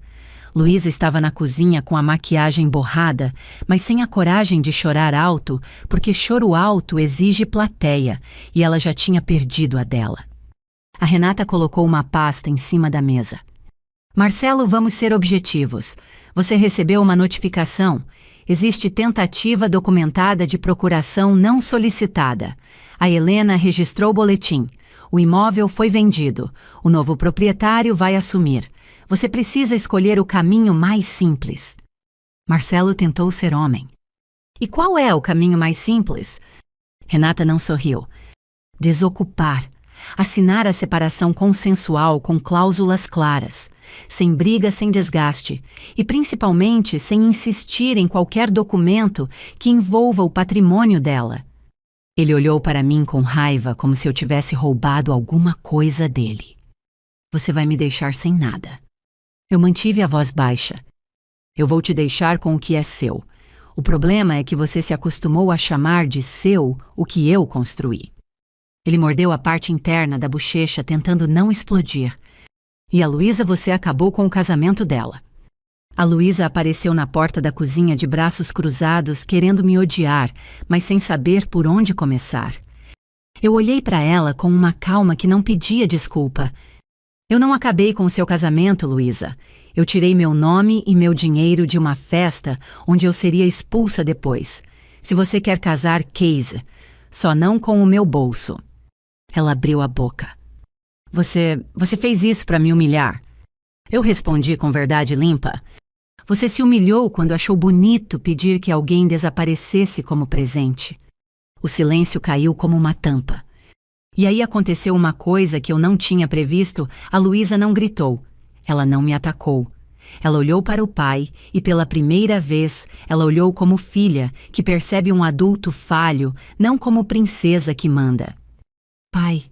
Luísa estava na cozinha com a maquiagem borrada, mas sem a coragem de chorar alto, porque choro alto exige plateia, e ela já tinha perdido a dela. A Renata colocou uma pasta em cima da mesa. Marcelo, vamos ser objetivos. Você recebeu uma notificação. Existe tentativa documentada de procuração não solicitada. A Helena registrou o boletim. O imóvel foi vendido. O novo proprietário vai assumir. Você precisa escolher o caminho mais simples. Marcelo tentou ser homem. E qual é o caminho mais simples? Renata não sorriu. Desocupar. Assinar a separação consensual com cláusulas claras. Sem briga, sem desgaste. E principalmente sem insistir em qualquer documento que envolva o patrimônio dela. Ele olhou para mim com raiva, como se eu tivesse roubado alguma coisa dele. Você vai me deixar sem nada. Eu mantive a voz baixa. Eu vou te deixar com o que é seu. O problema é que você se acostumou a chamar de seu o que eu construí. Ele mordeu a parte interna da bochecha, tentando não explodir. E a Luísa, você acabou com o casamento dela. A Luísa apareceu na porta da cozinha de braços cruzados, querendo me odiar, mas sem saber por onde começar. Eu olhei para ela com uma calma que não pedia desculpa. Eu não acabei com o seu casamento, Luísa. Eu tirei meu nome e meu dinheiro de uma festa onde eu seria expulsa depois. Se você quer casar, case. Só não com o meu bolso. Ela abriu a boca. Você fez isso para me humilhar. Eu respondi com verdade limpa. Você se humilhou quando achou bonito pedir que alguém desaparecesse como presente. O silêncio caiu como uma tampa. E aí aconteceu uma coisa que eu não tinha previsto. A Luísa não gritou. Ela não me atacou. Ela olhou para o pai e, pela primeira vez, ela olhou como filha que percebe um adulto falho, não como princesa que manda. Pai,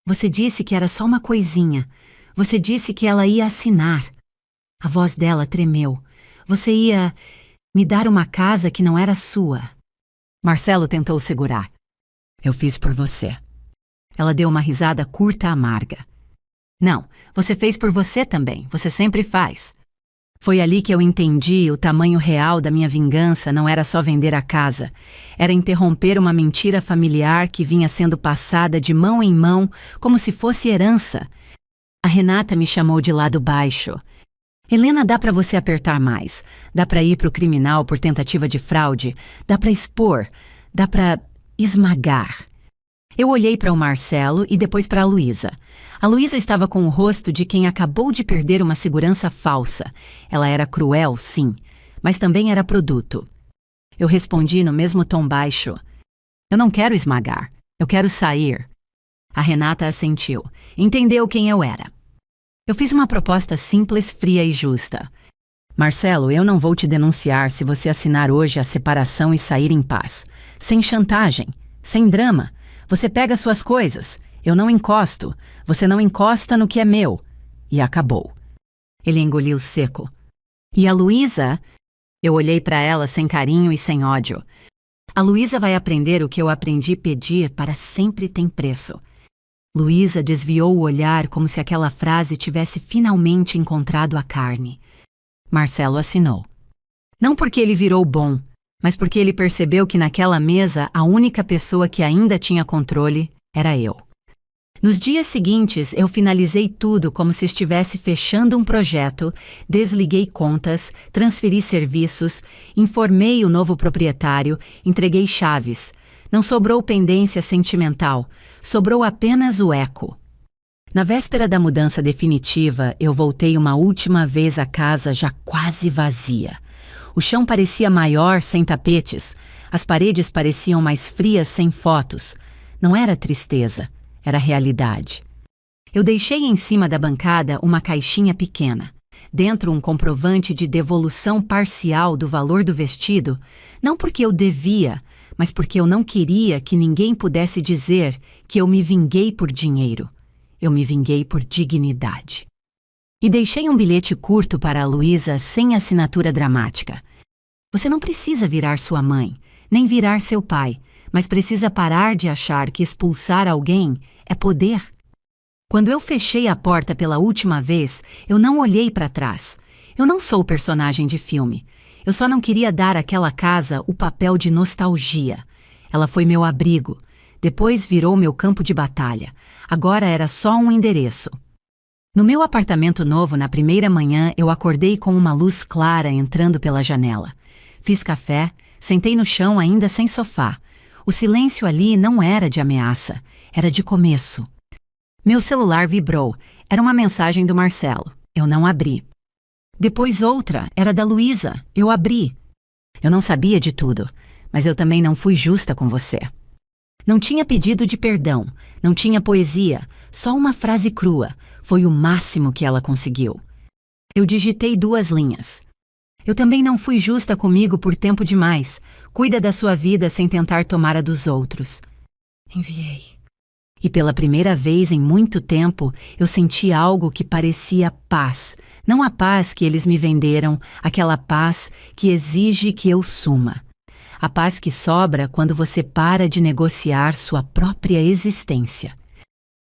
você disse que era só uma coisinha. Você disse que ela ia assinar. A voz dela tremeu. Você ia me dar uma casa que não era sua. Marcelo tentou segurar. Eu fiz por você. Ela deu uma risada curta, amarga. Não, você fez por você também. Você sempre faz. Foi ali que eu entendi o tamanho real da minha vingança. Não era só vender a casa. Era interromper uma mentira familiar que vinha sendo passada de mão em mão como se fosse herança. A Renata me chamou de lado baixo. Helena, dá para você apertar mais. Dá para ir para o criminal por tentativa de fraude. Dá para expor. Dá para esmagar. Eu olhei para o Marcelo e depois para a Luísa. A Luísa estava com o rosto de quem acabou de perder uma segurança falsa. Ela era cruel, sim, mas também era produto. Eu respondi no mesmo tom baixo. Eu não quero esmagar. Eu quero sair. A Renata assentiu. Entendeu quem eu era. Eu fiz uma proposta simples, fria e justa. Marcelo, eu não vou te denunciar se você assinar hoje a separação e sair em paz. Sem chantagem, sem drama. Você pega suas coisas. Eu não encosto. Você não encosta no que é meu. e acabou. Ele engoliu seco. E a Luísa? Eu olhei para ela sem carinho e sem ódio. A Luísa vai aprender o que eu aprendi pedir para sempre tem preço. Luísa desviou o olhar como se aquela frase tivesse finalmente encontrado a carne. Marcelo assinou. Não porque ele virou bom, mas porque ele percebeu que naquela mesa a única pessoa que ainda tinha controle era eu. Nos dias seguintes, eu finalizei tudo como se estivesse fechando um projeto, desliguei contas, transferi serviços, informei o novo proprietário, entreguei chaves. Não sobrou pendência sentimental, sobrou apenas o eco. Na véspera da mudança definitiva, eu voltei uma última vez à casa já quase vazia. O chão parecia maior sem tapetes, as paredes pareciam mais frias sem fotos. Não era tristeza. Era realidade. Eu deixei em cima da bancada uma caixinha pequena. Dentro um comprovante de devolução parcial do valor do vestido, não porque eu devia, mas porque eu não queria que ninguém pudesse dizer que eu me vinguei por dinheiro. Eu me vinguei por dignidade. E deixei um bilhete curto para a Luísa sem assinatura dramática. Você não precisa virar sua mãe, nem virar seu pai, mas precisa parar de achar que expulsar alguém é poder. Quando eu fechei a porta pela última vez, eu não olhei para trás. Eu não sou personagem de filme. Eu só não queria dar àquela casa o papel de nostalgia. Ela foi meu abrigo. Depois virou meu campo de batalha. Agora era só um endereço. No meu apartamento novo, na primeira manhã, eu acordei com uma luz clara entrando pela janela. Fiz café, sentei no chão ainda sem sofá. O silêncio ali não era de ameaça, era de começo. Meu celular vibrou. Era uma mensagem do Marcelo. Eu não abri. Depois outra, era da Luísa. Eu abri. Eu não sabia de tudo, mas eu também não fui justa com você. Não tinha pedido de perdão, não tinha poesia, só uma frase crua. Foi o máximo que ela conseguiu. Eu digitei 2 linhas. Eu também não fui justa comigo por tempo demais. Cuida da sua vida sem tentar tomar a dos outros. Enviei. E pela primeira vez em muito tempo, eu senti algo que parecia paz. Não a paz que eles me venderam, aquela paz que exige que eu suma. A paz que sobra quando você para de negociar sua própria existência.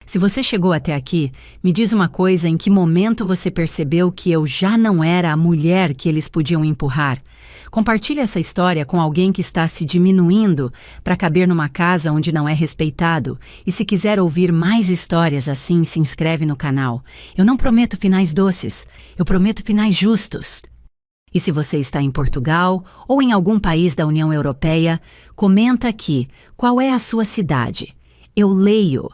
Se você chegou até aqui, me diz uma coisa: em que momento você percebeu que eu já não era a mulher que eles podiam empurrar? Compartilhe essa história com alguém que está se diminuindo para caber numa casa onde não é respeitado. E se quiser ouvir mais histórias assim, se inscreve no canal. Eu não prometo finais doces, eu prometo finais justos. E se você está em Portugal ou em algum país da União Europeia, comenta aqui qual é a sua cidade. Eu leio.